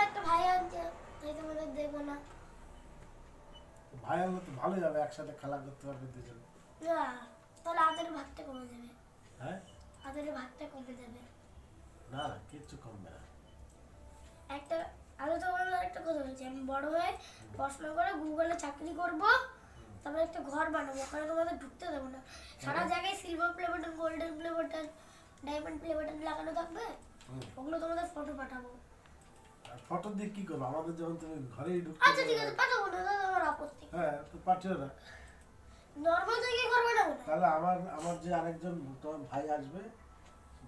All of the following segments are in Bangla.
একটা ভাই আনছে, তাই তোমাদের দেবো না। ভাই আনলে তো ভালোই হবে, একসাথে খেলা করতে পারবে দুজন। না, তাহলে হাতের ভাগটা কমে যাবে। হ্যাঁ, হাতের ভাগটা কমে যাবে। না না, কিচ্ছু কমবে না। একটা, আমি তো বললাম একটা কথা বলছি, আমি বড় হয়ে পড়াশোনা করে গুগলে চাকরি করব, তারপরে একটা ঘর বানাবো, ওখানে তোমাদের ঢুকতে দেবো না। সারা জায়গায় silver play button, golden play button, diamond play button লাগানো থাকবে, ওগুলো তোমাদের ফটো পাঠাবো। আর ফটো দিয়ে কি করবো? আমাদের যখন তুমি ঘরেই ঢুকতে আচ্ছা ঠিক দেবে আছে, না। পাঠাবো না, দাদা আমার আপত্তি। হ্যাঁ, তো পাঠিও না। নর্মাল জায়গায় ঘর বানাবো না। তাহলে আমার আমার যে আরেকজন তোমার ভাই আসবে,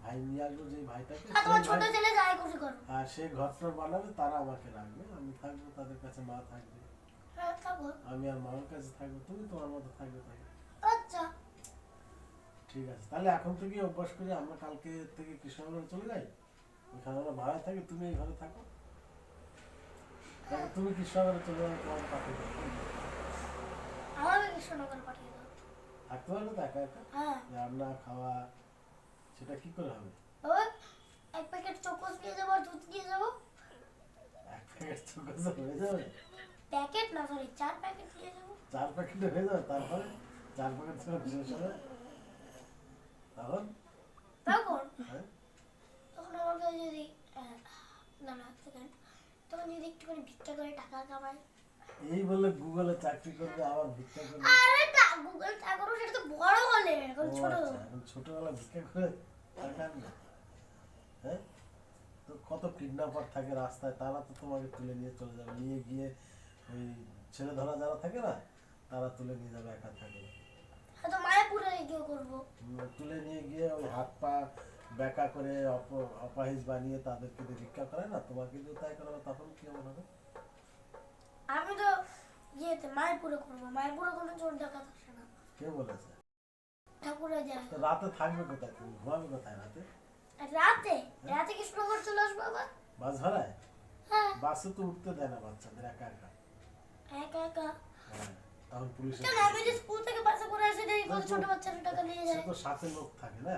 ভাই নিয়ে আসবো, যে ভাইটাকে, আর তোমার সেই ছোট ভাই, ছেলে যাই খুশি করো। আর সে ঘরটা বানাবে, তারা আমাকে রাখবে, আমি থাকবো তাদের কাছে, মা থাকবে, হ্যাঁ থাকো। আমি আর মার কাছে থাকবো, তুমি তোমার মতো থাকবে তাই। আচ্ছা ঠিক আছে, তাহলে এখন থেকে অভ্যাস করি, আমরা কালকে থেকে কৃষ্ণনগরে চলে যাই, ওখানে আমরা ভাড়া থাকি, তুমি এই ঘরে থাকো। তাহলে তুমি কৃষ্ণনগরে চলে যাবে, তোমার পাঠিয়ে দেবো। আমাকে কৃষ্ণনগর পাঠিয়ে দাও। থাকতে পারবে তো একা একা? হ্যাঁ রান্না খাওয়া সেটা কি করে হবে? বাবা, এক প্যাকেট চকোস নিয়ে যাবো আর দুধ নিয়ে যাবো। এক প্যাকেট চোখে হয়ে যাবে? প্যাকেট না, সরি 4 প্যাকেট নিয়ে যাবো। 4 প্যাকেটে হয়ে যাবে? তারপরে 4 প্যাকেট ছিল শেষ হবে তখন? তখন হ্যাঁ? তখন আমার কাছে যদি না না সেকেন্ড, তখন যদি একটুখানি ভিক্ষা করে টাকা কামাই। এই বলে গুগলে চাকরি করবে, আবার ভিক্ষা করবে? আরে গুগল টাকা করবো, সেটা তো বড় হলে, এখন ও ছোট। আচ্ছা, এখন ছোটবেলা ভিক্ষা করে টাকা আনবে? হ্যাঁ, তো কত কিডন্যাপার থাকে রাস্তায়, তারা তো তোমাকে তুলে নিয়ে চলে যাবে, নিয়ে গিয়ে ওই ছেলে ধরা যারা থাকে না, তারা তুলে নিয়ে যাবে একা থাকলে। হ্যাঁ তো মায়াপুরে গিয়ে করবো। তুলে নিয়ে গিয়ে ওই হাত পা বেঁকা করে অপাহিজ বানিয়ে তাদেরকে দিয়ে ভিক্ষা করায় না, তোমাকে যদি তাই করাবে তখন কেমন হবে? আমি তো ইয়েতে মায়াপুরে করবো, মায়াপুরে কোনো চোর ডাকাত আসে না, কে বলেছে? ঠাকুরে যায়। তো রাতে থাকবে কোথায়, তুমি ঘুমাবে কোথায় রাতে? আর রাতে, রাতে কৃষ্ণনগর চলে আসবো আবার। বাস ভাড়ায়? হ্যাঁ বাসে তো উঠতে দেয় না বাচ্চাদের একা একা। একা একা। হ্যাঁ, তখন পুলিশে কেন, আমি যে স্কুল থেকে বাসে করে এসে দেখি কত ছোট বাচ্চারা টাকা নিয়ে সে যায়। তো সাথে লোক থাকে না।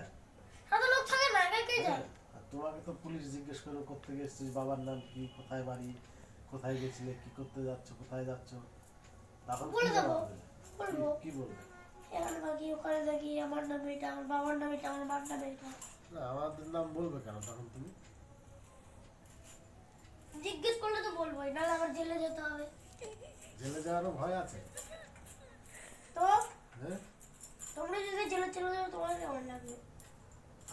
সাথে লোক থাকে না, একা একাই যায়। আর তোমাকে তো পুলিশ জিজ্ঞেস করে করতে গেছিস, বাবার নাম কি, কোথায় বাড়ি, কোথায় গেছিলে, কি করতে যাচ্ছ, কোথায় যাচ্ছ, তখন কি বলে দেবো, জবাব দেবে? বলবো কি বলবে? এখানে থাকি, ওখানে থাকি, আমার নাম এটা, আমার বাবার নাম এটা, আমার মার নাম এটা। না, আমাদের নাম বলবে কেন তখন তুমি? জিজ্ঞেস করলে তো বলবোই, নাহলে আমার জেলে যেতে হবে। জেলে যাওয়ারও ভয় আছে? তো হ্যাঁ, তোমরা যদি জেলে চলে যাবে, তোমার কেমন লাগবে?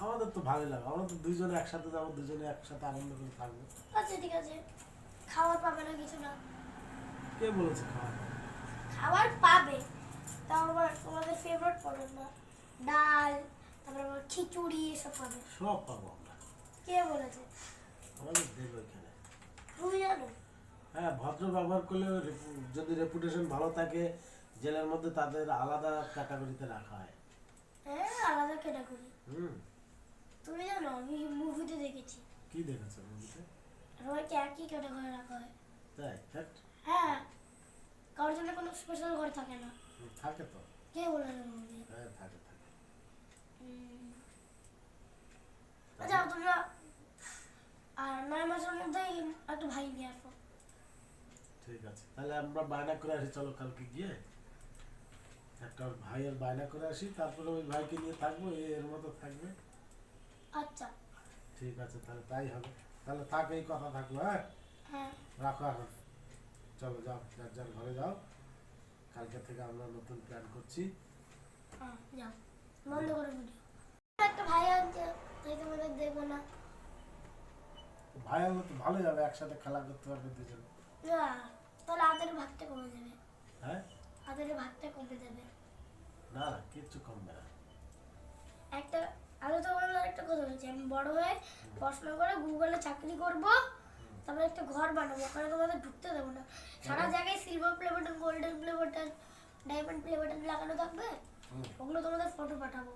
আমাদের তো ভালোই লাগে, আমরা তো দুইজনে একসাথে যাবো, দুজনে একসাথে আনন্দ করে থাকবো। আচ্ছা ঠিক আছে, খাবার পাবে না কিছু না? কে বলেছে খাওয়া? খাবার পাবে, তাও আবার তোমাদের ফেভারিট পাবে না, ডাল, তারপর আবার খিচুড়ি এসব পাবে। সব পাবো আমরা। কে বলেছে? আমাদের দেবে ওইখানে। তুমি জানো? হ্যাঁ, ভদ্র ব্যবহার করলে যদি রেপুটেশন ভালো থাকে, জেলের মধ্যে তাদের আলাদা ক্যাটাগরিতে রাখা হয়। হ্যাঁ আলাদা ক্যাটাগরি। হুম। তুমি জানো, আমি মুভিতে দেখেছি কি দেখেছো মুভিতে? সবাইকে একই ক্যাটাগরি রাখা হয়। তাই? ধ্যাৎ, হ্যাঁ, কারোর জন্য কোনো স্পেশাল ঘর থাকে না। থাকে তো। কে বলে মুভি? হ্যাঁ, থাকে থাকে। আচ্ছা তোমরা আর 9 মাসের মধ্যেই একটা ভাই নিয়ে আসবো। ঠিক আছে, তাহলে আমরা বায়না করে আসি, চলো কালকে গিয়ে একটা ওর ভাইয়ের বায়না করে আসি, তারপরে ওই ভাইকে নিয়ে থাকবো, এর মতো থাকবে। আচ্ছা ঠিক আছে, তাহলে তাই হবে। তাহলে থাক, এই কথা থাকলো। হ্যাঁ, হ্যাঁ রাখো এখন। চলো যাও, যার যার ঘরে যাও, কালকে থেকে আমরা নতুন প্ল্যান করছি। হ্যাঁ যাও, বন্ধ করে ভিডিও। একটা ভাই আনছে, তাই তোমাদের দেবো না। ভাই আনলে তো ভালোই হবে, একসাথে খেলা করতে পারবে দুজন। না, তাহলে হাতের ভাগটা কমে যাবে। হ্যাঁ, হাতের ভাগটা কমে যাবে। না না, কিচ্ছু কমবে না। একটা, আমি তো বললাম একটা কথা বলছি, আমি বড় হয়ে পড়াশোনা করে গুগলে চাকরি করব, তারপরে একটা ঘর বানাবো, ওখানে তোমাদের ঢুকতে দেবো না। সারা জায়গায় silver play button, golden play button, diamond play button লাগানো থাকবে, ওগুলো তোমাদের ফটো পাঠাবো।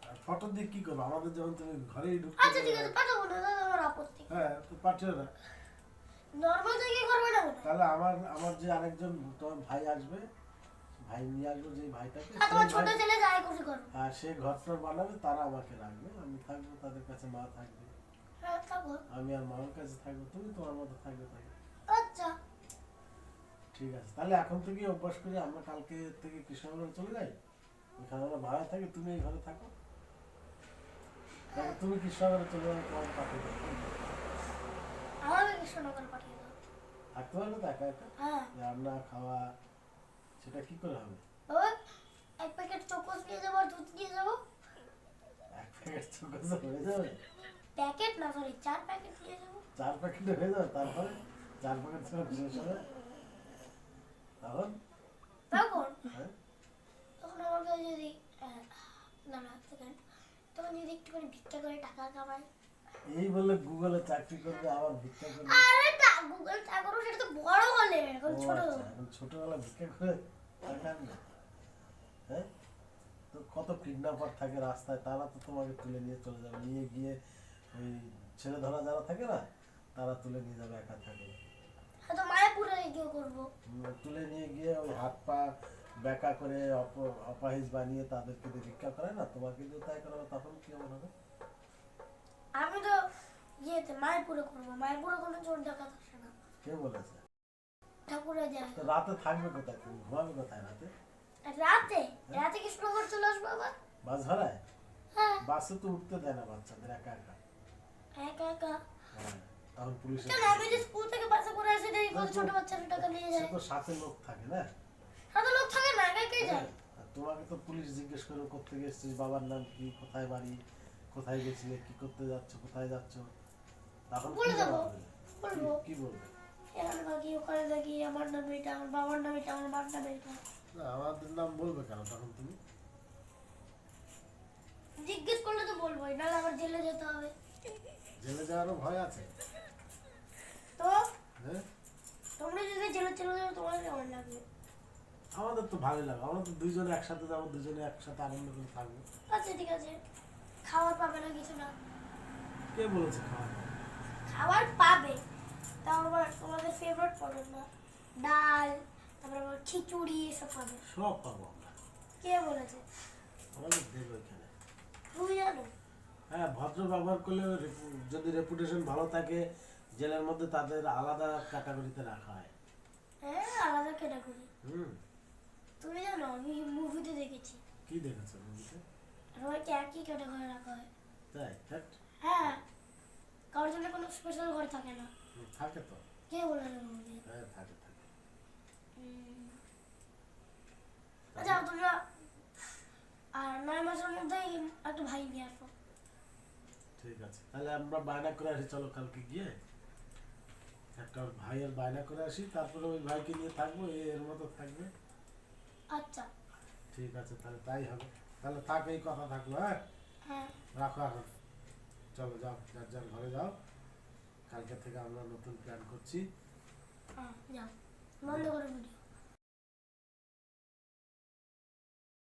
আর ফটো দিয়ে কি করবো? আমাদের যখন তুমি ঘরেই ঢুকতে আচ্ছা ঠিক দেবে আছে, না। পাঠাবো না, দাদা আমার আপত্তি। হ্যাঁ, তো পাঠিও না। নর্মাল জায়গায় ঘর বানাবো না। তাহলে আমার আমার যে আরেকজন তোমার ভাই আসবে, ভাই নিয়ে আসবো, যে ভাইটাকে, আর তোমার সেই ছোট ভাই, ছেলে যাই খুশি করো। আর সে ঘরটা বানাবে, তারা আমাকে রাখবে, আমি থাকবো তাদের কাছে, মা থাকবে, হ্যাঁ থাকো। আমি আর মামার কাছে থাকবো, তুমি তোমার মতো থাকবে থাকবে। আচ্ছা ঠিক আছে, তাহলে এখন থেকে অভ্যাস করি, আমরা কালকে থেকে কৃষ্ণনগরে চলে যাই, ওখানে আমরা ভাড়া থাকি, তুমি এই ঘরে থাকো। তাহলে তুমি কৃষ্ণনগরে চলে যাবে, তোমাকে পাঠিয়ে দেবো। আমাকে কৃষ্ণনগর পাঠিয়ে দাও। থাকতে পারবে তো একা একা? হ্যাঁ রান্না খাওয়া সেটা কি করে হবে? ওই এক প্যাকেট চকোস নিয়ে যাবো আর দুধ নিয়ে যাবো। এক প্যাকেট চোখে হয়ে যাবে? প্যাকেট না সরি 4 প্যাকেট নিয়ে যাবো। 4 প্যাকেটে হয়ে যাবে? তারপরে 4 প্যাকেট ছিল শেষ হবে তখন? তখন হ্যাঁ? তখন আমার কাছে যদি না না সেকেন্ড তখন যদি একটুখানি ভিক্ষা করে টাকা কামাই। এই বলে গুগলে চাকরি করবে, আবার ভিক্ষা করবে? আরে গুগল চা করো সেটা তো বড় হলে এখন ও ছোট। আচ্ছা, এখন ছোটবেলা ভিক্ষা করে টাকা আনবে? হ্যাঁ, তো কত কিডন্যাপার থাকে রাস্তায়, তারা তো তোমাকে তুলে নিয়ে চলে যাবে, নিয়ে গিয়ে ওই ছেলে ধরা যারা থাকে না, তারা তুলে নিয়ে যাবে একা থাকলে। হ্যাঁ তো মায়াপুরে গিয়ে করবো। তুলে নিয়ে গিয়ে ওই হাত পা বেঁকা করে অপাহিজ বানিয়ে তাদেরকে দিয়ে ভিক্ষা করে না, তোমাকে যদি তাই করা হবে তখন কি এমন হবে? আমি তো ইয়েতে মায়াপুরে করবো। মায়াপুরে কোনো চোর ডাকাত আসে না। কে বলেছে? ঠাকুরে যায়। তো রাতে থাকবে কোথায়, তুমি ঘুমাবে কোথায় রাতে? রাতে রাতে কৃষ্ণনগর চলে আসবো আবার। বাস ভাড়ায়? হ্যাঁ বাসে তো উঠতে দেয় না বাচ্চাদের একা একা। একা একা। হ্যাঁ, তখন পুলিশ কেন আমি যে স্কুল থেকে বাসে করে আসি দেখি কত ছোট বাচ্চারা টাকা নিয়ে সে যায়। তো সাথে লোক থাকে না। সাথে লোক থাকে না একা একাই যায়। আর তোমাকে তো পুলিশ জিজ্ঞেস করে করতে গেছিস, বাবার নাম কি, কোথায় বাড়ি, কোথায় গেছিলে, কি করতে যাচ্ছ, কোথায় যাচ্ছ, তখন কি বলে দেবো, জবাব দেবে? বলবো কি বলবে? এখানে থাকি ওখানে থাকি আমার নাম এটা আমার বাবার নাম এটা আমার মার নাম এটা। না, আমাদের নাম বলবে কেন তখন তুমি? জিজ্ঞেস করলে তো বলবোই, নাহলে আবার জেলে যেতে হবে। জেলে যাওয়ারও ভয় আছে? তো হ্যাঁ, তোমরা যদি জেলে চলে যাও তোমার কেমন লাগবে? আমাদের তো ভালোই লাগে, আমরা তো দুইজনে একসাথে যাবো, দুজনে একসাথে আনন্দ করে থাকবো। আচ্ছা ঠিক আছে, খাবার পাবে না কিছু না? কে বলেছে খাওয়া দাওয়া? খাবার পাবে, তাও আবার তোমাদের ফেভারিট পাবে না, ডাল তারপর আবার খিচুড়ি এসব পাবে। সব পাবো আমরা। কে বলেছে? আমাদের দেবে ওইখানে। তুমি জানো? হ্যাঁ, ভদ্র ব্যবহার করলে যদি রেপুটেশন ভালো থাকে, জেলের মধ্যে তাদের আলাদা ক্যাটাগরিতে রাখা হয়। হ্যাঁ আলাদা ক্যাটাগরি। হুম। তুমি জানো আমি মুভিতে দেখেছি কি দেখেছো মুভিতে? সবাইকে একই ক্যাটাগরি রাখা হয়। তাই? ধ্যাৎ, হ্যাঁ কারোর জন্য কোনো স্পেশাল ঘর থাকে না। থাকে তো। কে বলে মুভি? হ্যাঁ, থাকে থাকে। আচ্ছা তোমরা আর 9 মাসের মধ্যেই একটা ভাই নিয়ে আসো। ঠিক আছে, তাহলে আমরা বায়না করে আসি, চলো কালকে গিয়ে একটা ওর ভাইয়ের বায়না করে আসি, তারপরে ওই ভাইকে নিয়ে থাকবো, এর মতো থাকবে। আচ্ছা ঠিক আছে, তাহলে তাই হবে। তাহলে থাক, এই কথা থাকলো। হ্যাঁ, হ্যাঁ রাখো এখন। চলো যাও, যার যার ঘরে যাও। কালকে থেকে আমরা নতুন প্ল্যান করছি। হ্যাঁ যাও বন্ধ করে ভিডিও।